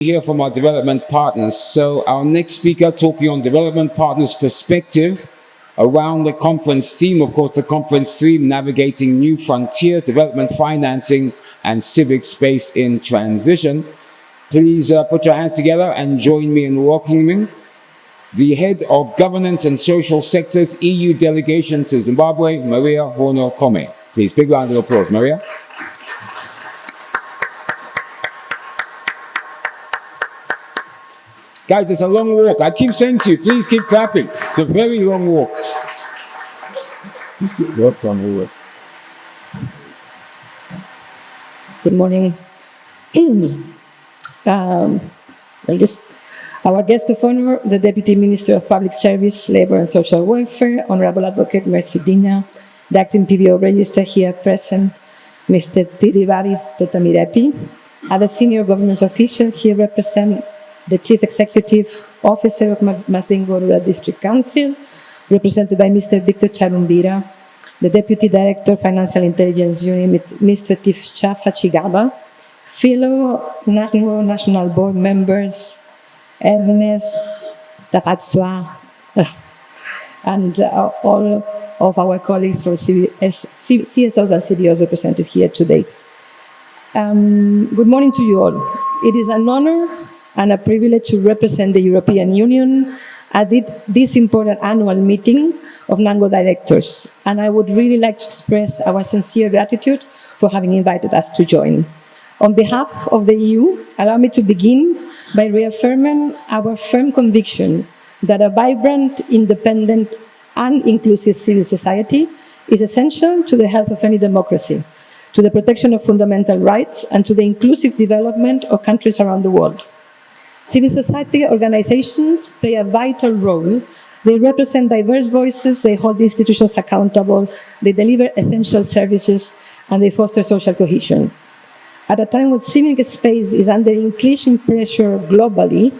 Hear from our development partners. So our next speaker talking on development partners' perspective around the conference theme, of course, the conference theme, navigating new frontiers, development financing, and civic space in transition. Please put your hands together and join me in welcoming the head of governance and social sectors, EU Delegation to Zimbabwe, Maria Horno Comet. Please, big round of applause, Maria. Guys, it's a long walk. I keep saying to you, please keep clapping. It's a very long walk. Good morning. Our guest of honor, the Deputy Minister of Public Service, Labour and Social Welfare, Honourable Advocate Masvingo, the Acting PVO Register here present, Mr. Tiribabi Totamirepi, other senior government officials here represent the Chief Executive Officer of Masvingo Rural District Council, represented by Mr. Victor Charumbira, the Deputy Director Financial Intelligence Unit, Mr. Tifshafa Chigaba, fellow National Board members, Ernest Tapatsua, and all of our colleagues from CSOs and CBOs represented here today. Good morning to you all. It is an honor and a privilege to represent the European Union at this important annual meeting of NGO Directors, and I would really like to express our sincere gratitude for having invited us to join. On behalf of the EU, allow me to begin by reaffirming our firm conviction that a vibrant, independent, and inclusive civil society is essential to the health of any democracy, to the protection of fundamental rights, and to the inclusive development of countries around the world. Civil society organizations play a vital role. They represent diverse voices, they hold institutions accountable, they deliver essential services, and they foster social cohesion. At a time when civic space is under increasing pressure globally,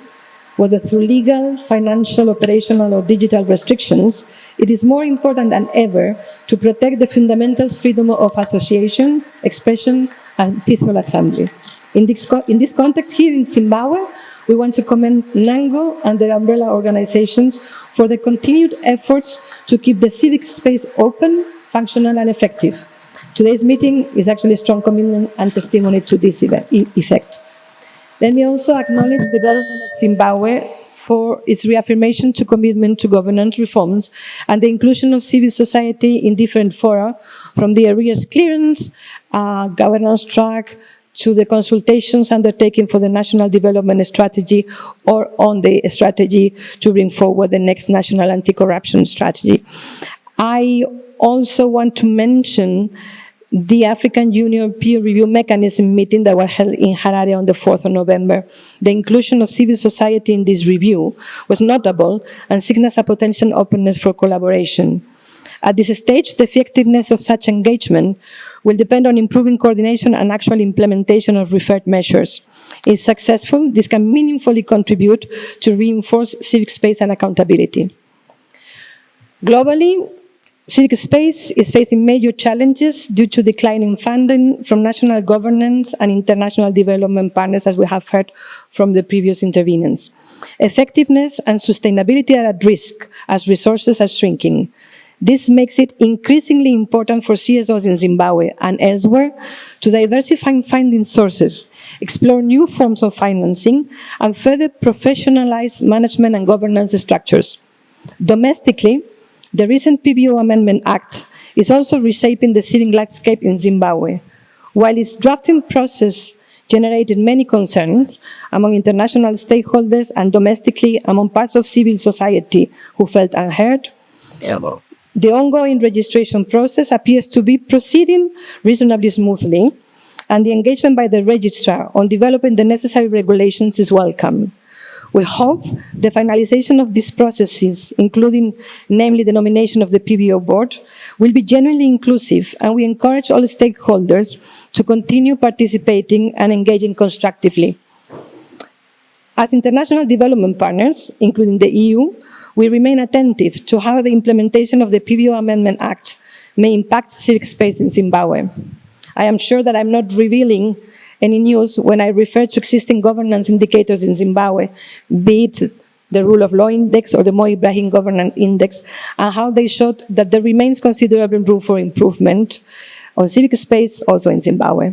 whether through legal, financial, operational, or digital restrictions, it is more important than ever to protect the fundamental freedom of association, expression, and peaceful assembly. In this context, here in Zimbabwe, we want to commend NGO and their umbrella organizations for their continued efforts to keep the civic space open, functional, and effective. Today's meeting is actually a strong commitment and testimony to this effect. Let me also acknowledge the government of Zimbabwe for its reaffirmation to commitment to governance reforms and the inclusion of civil society in different fora, from the arrears clearance, governance track, to the consultations undertaken for the National Development Strategy or on the strategy to bring forward the next National Anti-Corruption Strategy. I also want to mention the African Union Peer Review Mechanism meeting that was held in Harare on the 4th of November. The inclusion of civil society in this review was notable and signals a potential openness for collaboration. At this stage, the effectiveness of such engagement will depend on improving coordination and actual implementation of referred measures. If successful, this can meaningfully contribute to reinforce civic space and accountability. Globally, civic space is facing major challenges due to declining funding from national governance and international development partners, as we have heard from the previous intervenants. Effectiveness and sustainability are at risk as resources are shrinking. This makes it increasingly important for CSOs in Zimbabwe and elsewhere to diversify funding sources, explore new forms of financing, and further professionalize management and governance structures. Domestically, the recent PVO Amendment Act is also reshaping the civic landscape in Zimbabwe. While its drafting process generated many concerns among international stakeholders and domestically among parts of civil society who felt unheard, the ongoing registration process appears to be proceeding reasonably smoothly, and the engagement by the registrar on developing the necessary regulations is welcome. We hope the finalization of these processes, including namely the nomination of the PVO board, will be genuinely inclusive, and we encourage all stakeholders to continue participating and engaging constructively. As international development partners, including the EU, we remain attentive to how the implementation of the PVO Amendment Act may impact civic space in Zimbabwe. I am sure that I'm not revealing any news when I refer to existing governance indicators in Zimbabwe, be it the Rule of Law Index or the Mo Ibrahim Governance Index, and how they showed that there remains considerable room for improvement on civic space also in Zimbabwe.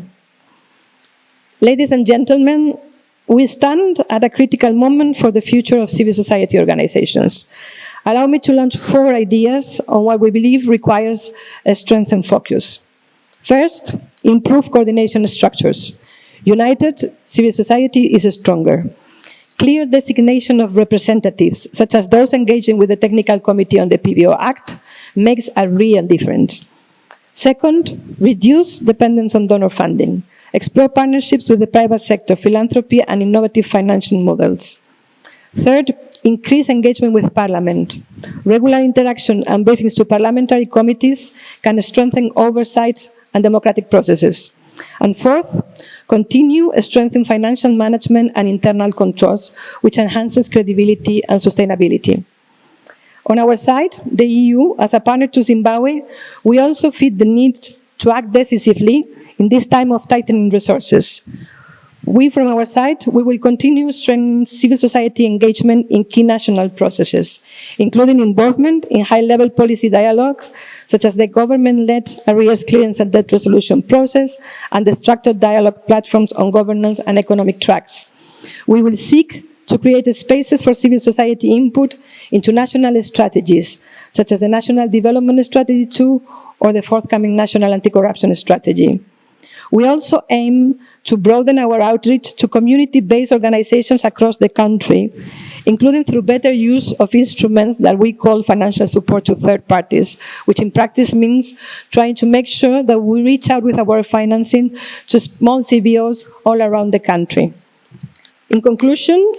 Ladies and gentlemen, we stand at a critical moment for the future of civil society organizations. Allow me to launch 4 ideas on what we believe requires a strengthened focus. First, improve coordination structures. United, civil society is stronger. Clear designation of representatives, such as those engaging with the Technical Committee on the PVO Act, makes a real difference. Second, reduce dependence on donor funding. Explore partnerships with the private sector, philanthropy, and innovative financial models. Third, increase engagement with Parliament. Regular interaction and briefings to parliamentary committees can strengthen oversight and democratic processes. And fourth, continue strengthening financial management and internal controls, which enhances credibility and sustainability. On our side, the EU, as a partner to Zimbabwe, we also feel the need to act decisively in this time of tightening resources. We, from our side, we will continue strengthening civil society engagement in key national processes, including involvement in high-level policy dialogues, such as the government-led arrears clearance and debt resolution process, and the structured dialogue platforms on governance and economic tracks. We will seek to create spaces for civil society input into national strategies, such as the National Development Strategy 2 or the forthcoming National Anti-Corruption Strategy. We also aim to broaden our outreach to community-based organizations across the country, including through better use of instruments that we call financial support to third parties, which in practice means trying to make sure that we reach out with our financing to small CBOs all around the country. In conclusion,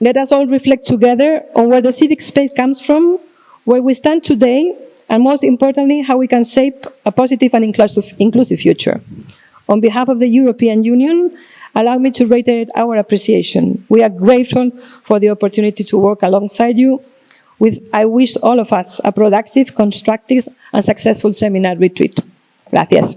let us all reflect together on where the civic space comes from, where we stand today, and most importantly, how we can shape a positive and inclusive future. On behalf of the European Union, allow me to reiterate our appreciation. We are grateful for the opportunity to work alongside you. I wish all of us a productive, constructive, and successful seminar retreat. Gracias.